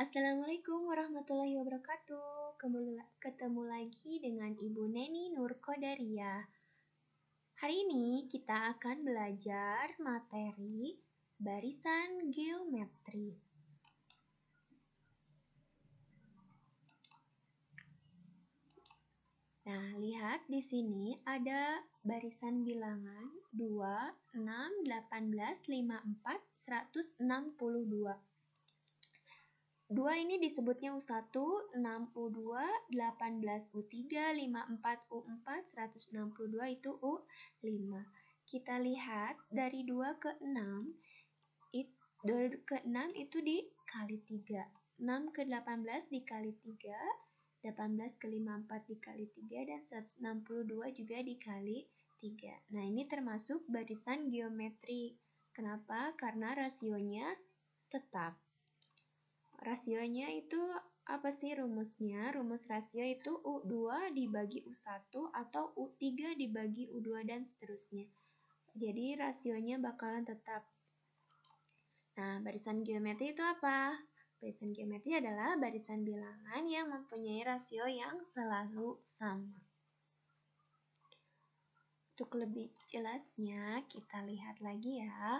Assalamualaikum warahmatullahi wabarakatuh. Ketemu lagi dengan Ibu Neni Nur Qadariyah. Hari ini kita akan belajar materi barisan geometri. Nah, lihat di sini ada barisan bilangan 2, 6, 18, 54, 162. 2 ini disebutnya U1, 6 U2, 18 U3, 54 U4, 162 itu U5. Kita lihat dari 2 ke 6, itu dikali 3. 6 ke 18 dikali 3, 18 ke 54 dikali 3, dan 162 juga dikali 3. Nah, ini termasuk barisan geometri. Kenapa? Karena rasionya tetap. Rasionya itu apa sih rumusnya? Rumus rasio itu U2 dibagi U1 atau U3 dibagi U2 dan seterusnya. Jadi rasionya bakalan tetap. Nah, barisan geometri itu apa? Barisan geometri adalah barisan bilangan yang mempunyai rasio yang selalu sama. Untuk lebih jelasnya, kita lihat lagi ya.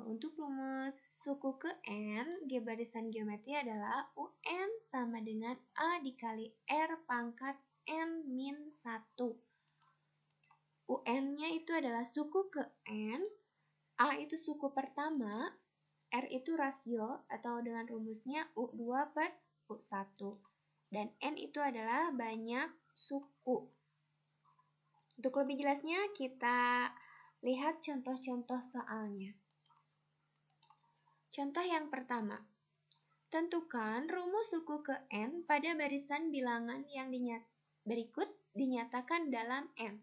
Untuk rumus suku ke N, barisan geometri adalah UN sama dengan A dikali R pangkat N min 1. UN-nya itu adalah suku ke N, A itu suku pertama, R itu rasio atau dengan rumusnya U2 per U1. Dan N itu adalah banyak suku. Untuk lebih jelasnya, kita lihat contoh-contoh soalnya. Contoh yang pertama, tentukan rumus suku ke N pada barisan bilangan yang berikut dinyatakan dalam N.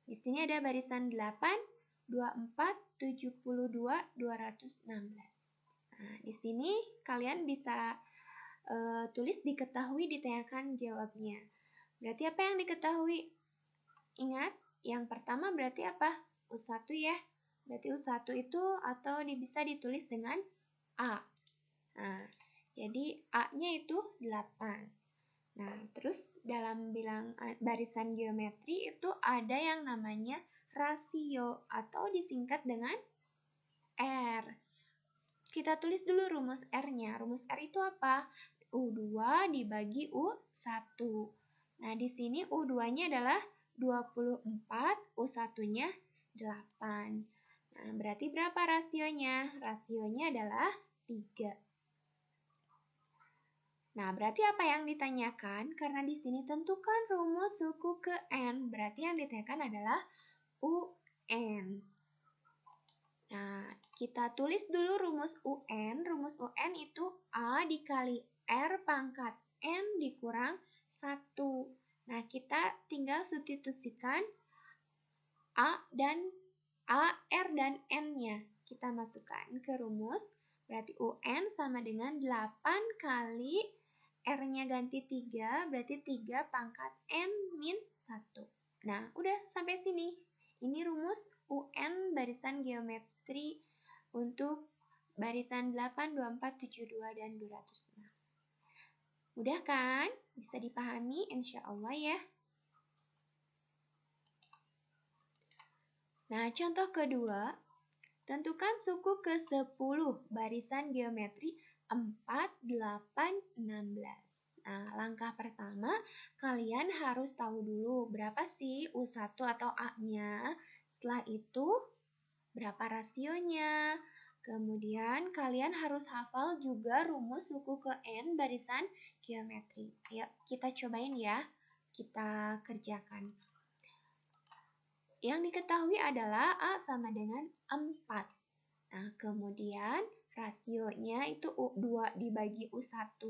Di sini ada barisan 8, 24, 72, 216. Nah, di sini kalian bisa tulis diketahui, ditanyakan jawabnya. Berarti apa yang diketahui? Ingat, yang pertama berarti apa? U1 ya. Berarti U1 itu atau bisa ditulis dengan A. Nah, jadi A-nya itu 8. Nah, terus dalam barisan geometri itu ada yang namanya rasio atau disingkat dengan R. Kita tulis dulu rumus R-nya. Rumus R itu apa? U2 dibagi U1. Nah, di sini U2-nya adalah 24, U1-nya 8. Nah, berarti berapa rasionya? Rasionya adalah 3. Nah, berarti apa yang ditanyakan? Karena di sini tentukan rumus suku ke N. Berarti yang ditanyakan adalah UN. Nah, kita tulis dulu rumus UN. Rumus UN itu A dikali R pangkat N dikurang 1. Nah, kita tinggal substitusikan R dan N-nya. Kita masukkan ke rumus. Berarti UN sama dengan 8 kali R-nya ganti 3, berarti 3 pangkat N min 1. Nah, udah sampai sini. Ini rumus UN barisan geometri untuk barisan 8, 24, 72, dan 206. Mudah kan? Bisa dipahami insya Allah ya. Nah, contoh kedua, tentukan suku ke-10 barisan geometri 4, 8, 16. Nah, langkah pertama, kalian harus tahu dulu berapa sih U1 atau A-nya. Setelah itu, berapa rasionya. Kemudian, kalian harus hafal juga rumus suku ke N barisan geometri. Ayo, kita cobain ya. Kita kerjakan. Yang diketahui adalah A sama dengan 4. Nah, kemudian rasionya itu U2 dibagi U1,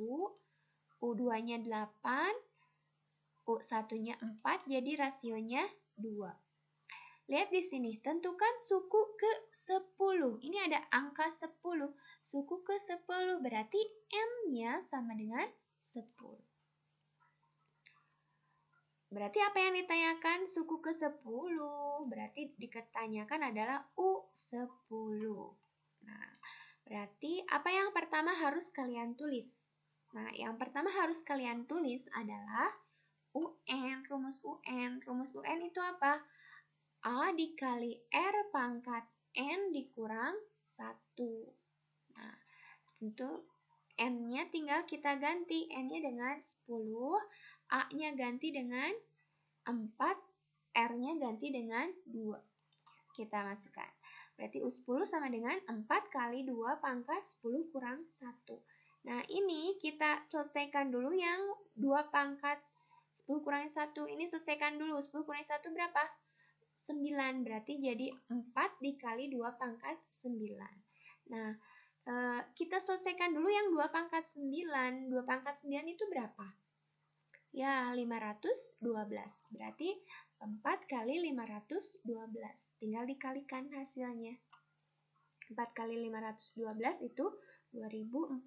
U2-nya 8, U1-nya 4, jadi rasionya 2. Lihat di sini, tentukan suku ke-10. Ini ada angka 10. Suku ke-10 berarti N-nya sama dengan 10. Berarti apa yang ditanyakan? Suku ke-10. Berarti ditanyakan adalah U10. Nah, Berarti apa yang pertama harus kalian tulis? Nah, yang pertama harus kalian tulis adalah UN, rumus UN. Rumus UN itu apa? A dikali R pangkat N dikurang 1. Nah, tentu N-nya tinggal kita ganti. N-nya dengan 10, A-nya ganti dengan 4, R-nya ganti dengan 2. Kita masukkan. Berarti U10 sama dengan 4 kali 2 pangkat 10 kurang 1. Nah, ini kita selesaikan dulu yang 2 pangkat 10 kurang 1. Ini selesaikan dulu. 10 kurang 1 berapa? 9. Berarti jadi 4 dikali 2 pangkat 9. Nah, kita selesaikan dulu yang 2 pangkat 9. 2 pangkat 9 itu berapa? Ya, 512. Berarti 4 kali 512. Tinggal dikalikan hasilnya. 4 kali 512 itu 2048.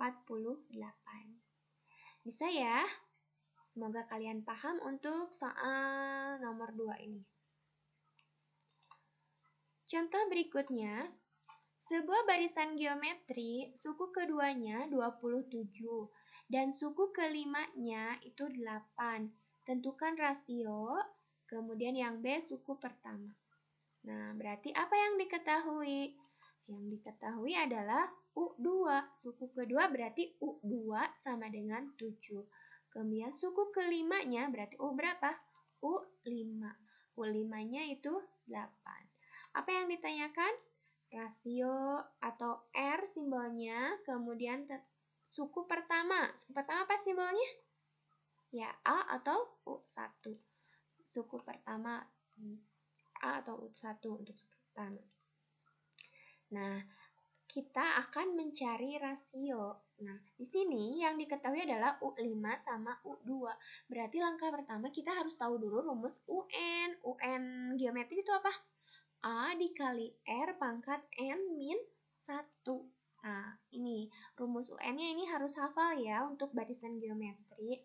Bisa ya? Semoga kalian paham untuk soal nomor 2 ini. Contoh berikutnya, sebuah barisan geometri, suku keduanya 27 dan suku kelimanya itu 8. Tentukan rasio, kemudian yang B suku pertama. Nah, berarti apa yang diketahui? Yang diketahui adalah U2. Suku kedua berarti U2 sama dengan 7. Kemudian suku kelimanya berarti U berapa? U5. U5-nya itu 8. Apa yang ditanyakan? Rasio atau R simbolnya, kemudian suku pertama. Suku pertama apa simbolnya? Ya, A atau U1. Suku pertama A atau U1 untuk suku pertama. Nah, kita akan mencari rasio. Nah, di sini yang diketahui adalah U5 sama U2. Berarti langkah pertama kita harus tahu dulu rumus UN. UN geometri itu apa? A dikali R pangkat N min 1. Nah, ini rumus UN-nya ini harus hafal ya untuk barisan geometri.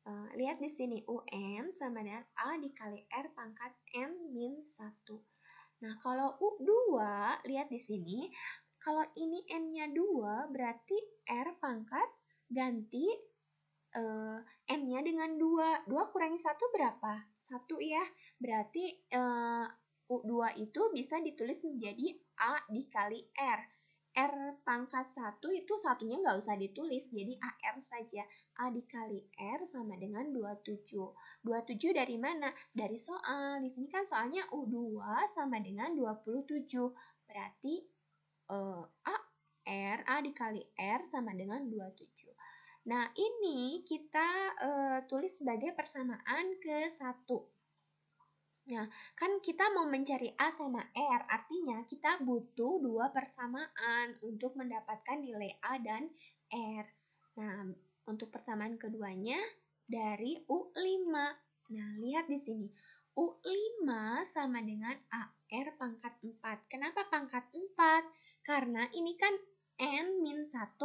Lihat di sini UN sama dengan A dikali R pangkat N min 1. Nah, kalau U2, lihat di sini, kalau ini N-nya 2, berarti R pangkat ganti N-nya dengan 2. 2 kurangi 1 berapa? 1 ya. Berarti U2 itu bisa ditulis menjadi A dikali R. R pangkat 1 itu satunya nggak usah ditulis, jadi AR saja. A dikali R sama dengan 27. 27 dari mana? Dari soal. Di sini kan soalnya U2 sama dengan 27. Berarti A dikali R sama dengan 27. Nah, ini kita tulis sebagai persamaan ke-1. Nah, kan kita mau mencari A sama R, artinya kita butuh 2 persamaan untuk mendapatkan nilai A dan R. Nah, untuk persamaan keduanya dari U5. Nah, lihat di sini. U5 sama dengan AR pangkat 4. Kenapa pangkat 4? Karena ini kan N min 1.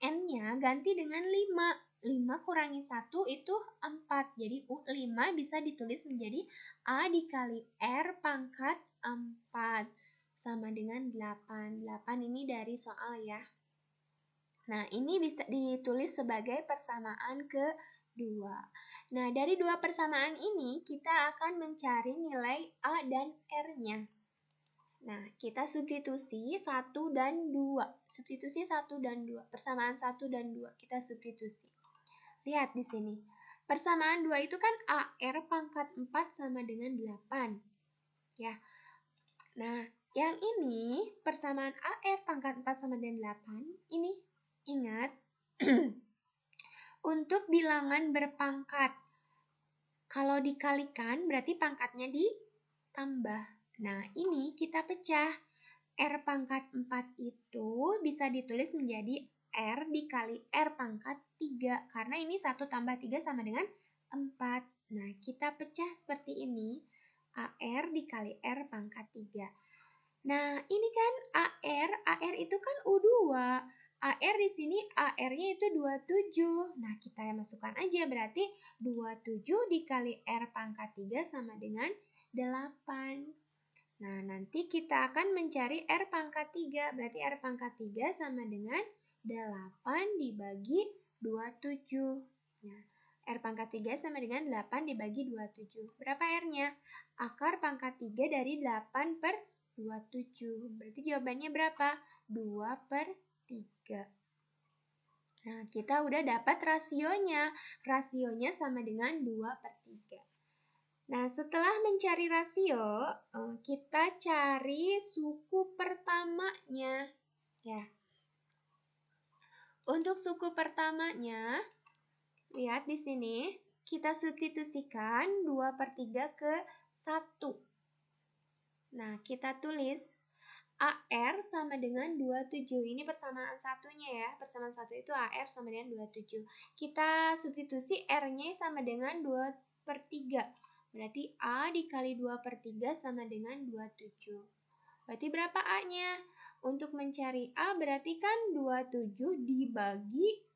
N-nya ganti dengan 5. 5 kurangi 1 itu 4. Jadi U5 bisa ditulis menjadi A dikali R pangkat 4 sama dengan 8. 8 ini dari soal ya. Nah, ini bisa ditulis sebagai persamaan kedua. Nah, dari dua persamaan ini kita akan mencari nilai A dan R-nya. Nah, kita substitusi 1 dan 2. Substitusi 1 dan 2. Persamaan 1 dan 2 kita substitusi. Lihat di sini. Persamaan 2 itu kan AR pangkat 4 sama dengan 8. Ya. Nah, yang ini persamaan AR pangkat 4 sama dengan 8. Ini ingat untuk bilangan berpangkat. Kalau dikalikan berarti pangkatnya ditambah. Nah, ini kita pecah. R pangkat 4 itu bisa ditulis menjadi R dikali R pangkat 3. Karena ini 1 tambah 3 sama dengan 4. Nah, kita pecah seperti ini. AR dikali R pangkat 3. Nah, ini kan AR itu kan U2. AR di sini AR-nya itu 27. Nah, kita masukkan aja berarti 27 dikali R pangkat 3 sama dengan 8. Nah, nanti kita akan mencari R pangkat 3. Berarti R pangkat 3 sama dengan 8 dibagi 27. Nah, R pangkat 3 sama dengan 8 dibagi 27. Berapa R-nya? Akar pangkat 3 dari 8 per 27. Berarti jawabannya berapa? 2 per 3. Nah, kita udah dapat rasionya. Rasionya sama dengan 2 per 3. Nah, setelah mencari rasio, kita cari suku pertamanya. Ya. Untuk suku pertamanya, lihat di sini, kita substitusikan 2 per 3 ke 1. Nah, kita tulis AR sama dengan 27. Ini persamaan satunya ya. Persamaan satu itu AR sama dengan 27. Kita substitusi R-nya sama dengan 2 per 3. Berarti A dikali 2 per 3 sama dengan 27. Berarti berapa A-nya? Untuk mencari A berarti kan 27 dibagi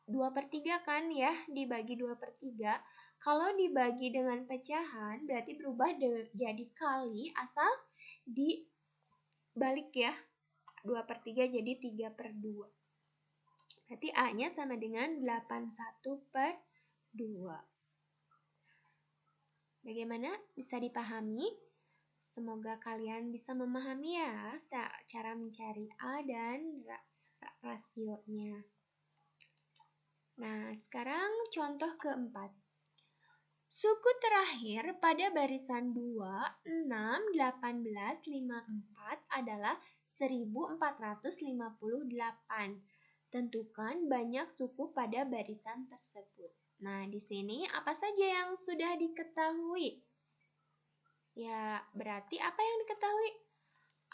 2 per 3 kan ya? Dibagi 2 per 3. Kalau dibagi dengan pecahan berarti berubah jadi kali asal dibalik ya. 2 per 3 jadi 3 per 2. Berarti A-nya sama dengan 81 per 2. Bagaimana? Bisa dipahami? Semoga kalian bisa memahami ya cara mencari A dan rasionya. Nah, sekarang contoh keempat. Suku terakhir pada barisan 2, 6, 18, 54 adalah 1458. Tentukan banyak suku pada barisan tersebut. Nah, di sini apa saja yang sudah diketahui? Ya, berarti apa yang diketahui?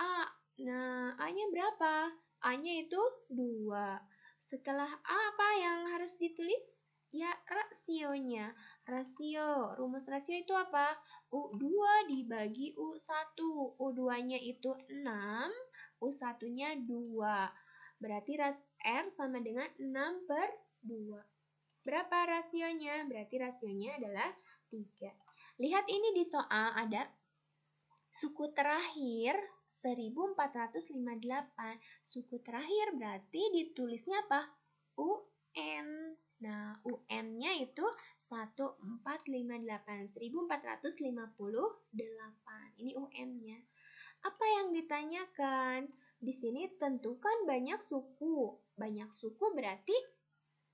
A. Nah, A-nya berapa? A-nya itu 2. Setelah A, apa yang harus ditulis? Ya, rasionya. Rasio, rumus rasio itu apa? U2 dibagi U1. U2-nya itu 6, U1-nya 2. Berarti R sama dengan 6 per 2. Berapa rasionya? Berarti rasionya adalah 3. Lihat ini di soal ada suku terakhir 1458. Suku terakhir berarti ditulisnya apa? UN. Nah, UN-nya itu 1458. 1458. Ini UN-nya. Apa yang ditanyakan? Di sini tentukan banyak suku. Banyak suku berarti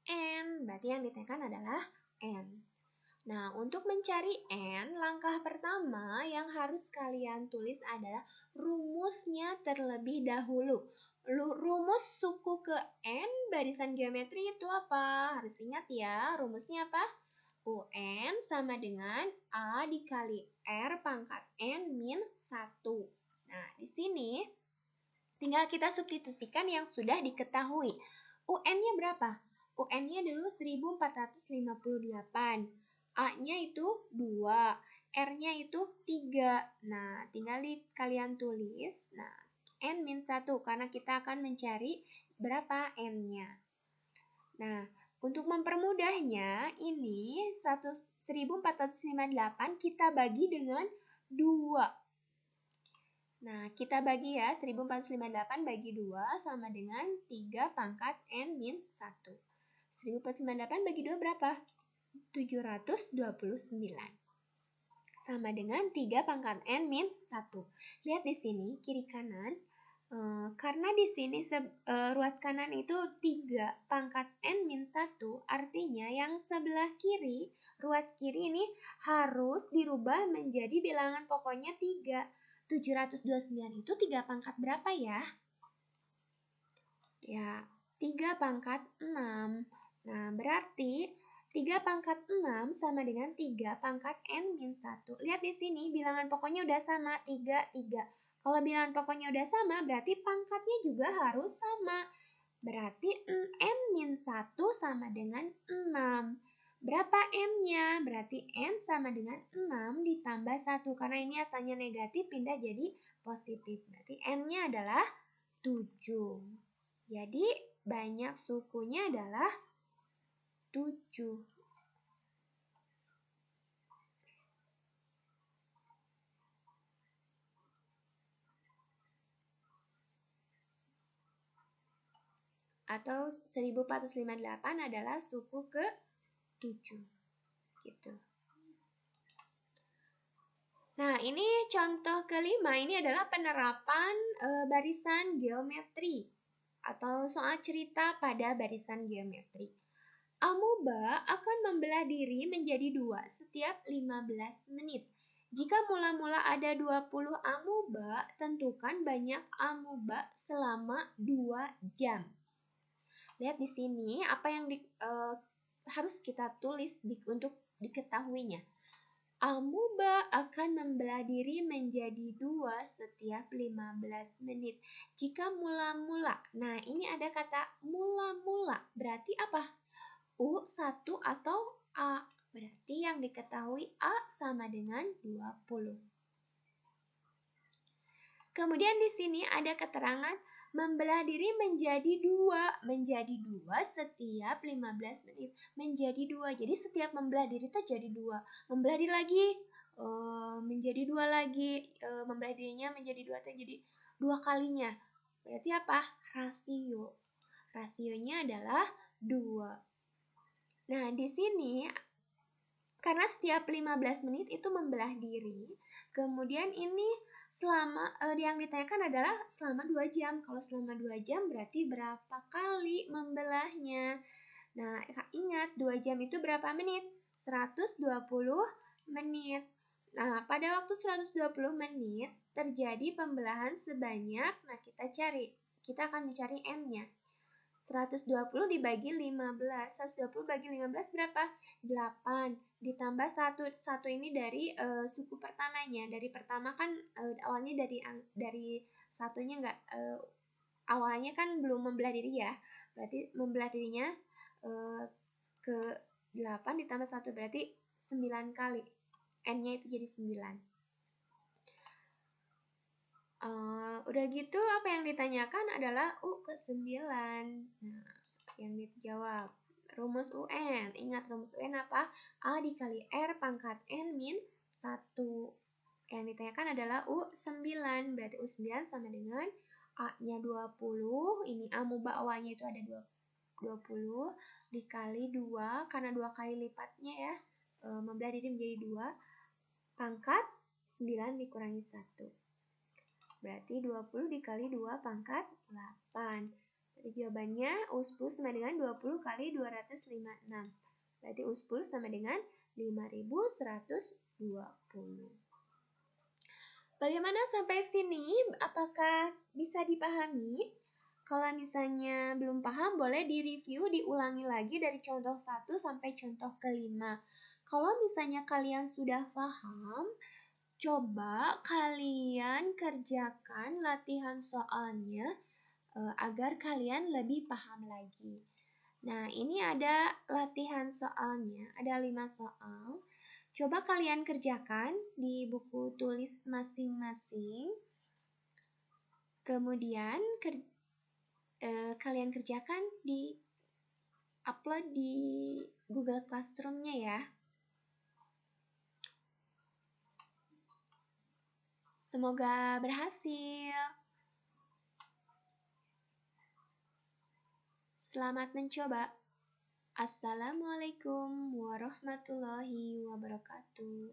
N. Berarti yang ditanyakan adalah N. Nah, untuk mencari N, langkah pertama yang harus kalian tulis adalah rumusnya terlebih dahulu. Rumus suku ke N barisan geometri itu apa? Harus ingat ya, rumusnya apa? UN sama dengan A dikali R pangkat N min 1. Nah, di sini tinggal kita substitusikan yang sudah diketahui. UN-nya berapa? UN-nya dulu 1458. A-nya itu 2, R-nya itu 3. Nah, tinggal kalian tulis. Nah, N min 1 karena kita akan mencari berapa N-nya. Nah, untuk mempermudahnya, ini 1458 kita bagi dengan 2. Nah, kita bagi ya, 1458 bagi 2 sama dengan 3 pangkat N min 1. 1458 bagi 2 berapa? 729. Sama dengan 3 pangkat N min 1. Lihat di sini, kiri kanan. Karena di sini ruas kanan itu 3 pangkat N min 1, artinya yang sebelah kiri, ruas kiri ini harus dirubah menjadi bilangan pokoknya 3. 729 itu 3 pangkat berapa ya? Ya, 3 pangkat 6. Nah, berarti 3 pangkat 6 sama dengan 3 pangkat N min 1. Lihat di sini, bilangan pokoknya udah sama, 3, 3. Kalau bilangan pokoknya udah sama, berarti pangkatnya juga harus sama. Berarti N min 1 sama dengan 6. Berapa N-nya? Berarti N sama dengan 6 ditambah 1. Karena ini asalnya negatif, pindah jadi positif. Berarti N-nya adalah 7. Jadi, banyak sukunya adalah 7. atau 1458 adalah suku ke-7 gitu. Nah, ini contoh kelima, ini adalah penerapan barisan geometri atau soal cerita pada barisan geometri. Amoeba akan membelah diri menjadi 2 setiap 15 menit. Jika mula-mula ada 20 amoeba, tentukan banyak amoeba selama 2 jam. Lihat di sini apa yang harus kita tulis untuk diketahuinya. Amoeba akan membelah diri menjadi 2 setiap 15 menit. Jika mula-mula, nah ini ada kata mula-mula, berarti apa? U1 atau A? Berarti yang diketahui A sama dengan 20. Kemudian di sini ada keterangan membelah diri menjadi 2. Menjadi 2 setiap 15 menit. Menjadi 2. Jadi setiap membelah diri itu jadi 2. Membelah diri lagi menjadi 2 lagi. Membelah dirinya menjadi 2 itu jadi 2 kalinya. Berarti apa? Rasio. Rasionya adalah 2. Nah, di sini karena setiap 15 menit itu membelah diri, kemudian ini selama yang ditanyakan adalah selama 2 jam. Kalau selama 2 jam berarti berapa kali membelahnya? Nah, ingat 2 jam itu berapa menit? 120 menit. Nah, pada waktu 120 menit terjadi pembelahan sebanyak, nah kita akan mencari N-nya. 120 dibagi 15. 120 bagi 15 berapa? 8. Ditambah 1 ini dari suku pertamanya. Dari pertama kan awalnya dari satunya enggak awalnya kan belum membelah diri ya. Berarti membelah dirinya ke 8 ditambah 1 berarti 9 kali. N-nya itu jadi 9. Udah gitu apa yang ditanyakan adalah U ke-9. Nah, yang dijawab rumus UN. Ingat rumus UN apa? A dikali R pangkat N min 1. Yang ditanyakan adalah U9. Berarti U9 sama dengan A-nya 20. Ini amoeba awalnya itu ada 20 dikali 2 karena 2 kali lipatnya ya. Membelah diri menjadi 2 pangkat 9 dikurangi 1. Berarti 20 dikali 2 pangkat 8. Berarti jawabannya U10 sama dengan 20 kali 256. Berarti U10 sama dengan 5120. Bagaimana sampai sini? Apakah bisa dipahami? Kalau misalnya belum paham, boleh direview, diulangi lagi dari contoh 1 sampai contoh kelima. Kalau misalnya kalian sudah paham, coba kalian kerjakan latihan soalnya agar kalian lebih paham lagi. Nah, ini ada latihan soalnya, ada 5 soal. Coba kalian kerjakan di buku tulis masing-masing. Kemudian kalian kerjakan di upload di Google Classroom-nya ya. Semoga berhasil. Selamat mencoba. Assalamualaikum warahmatullahi wabarakatuh.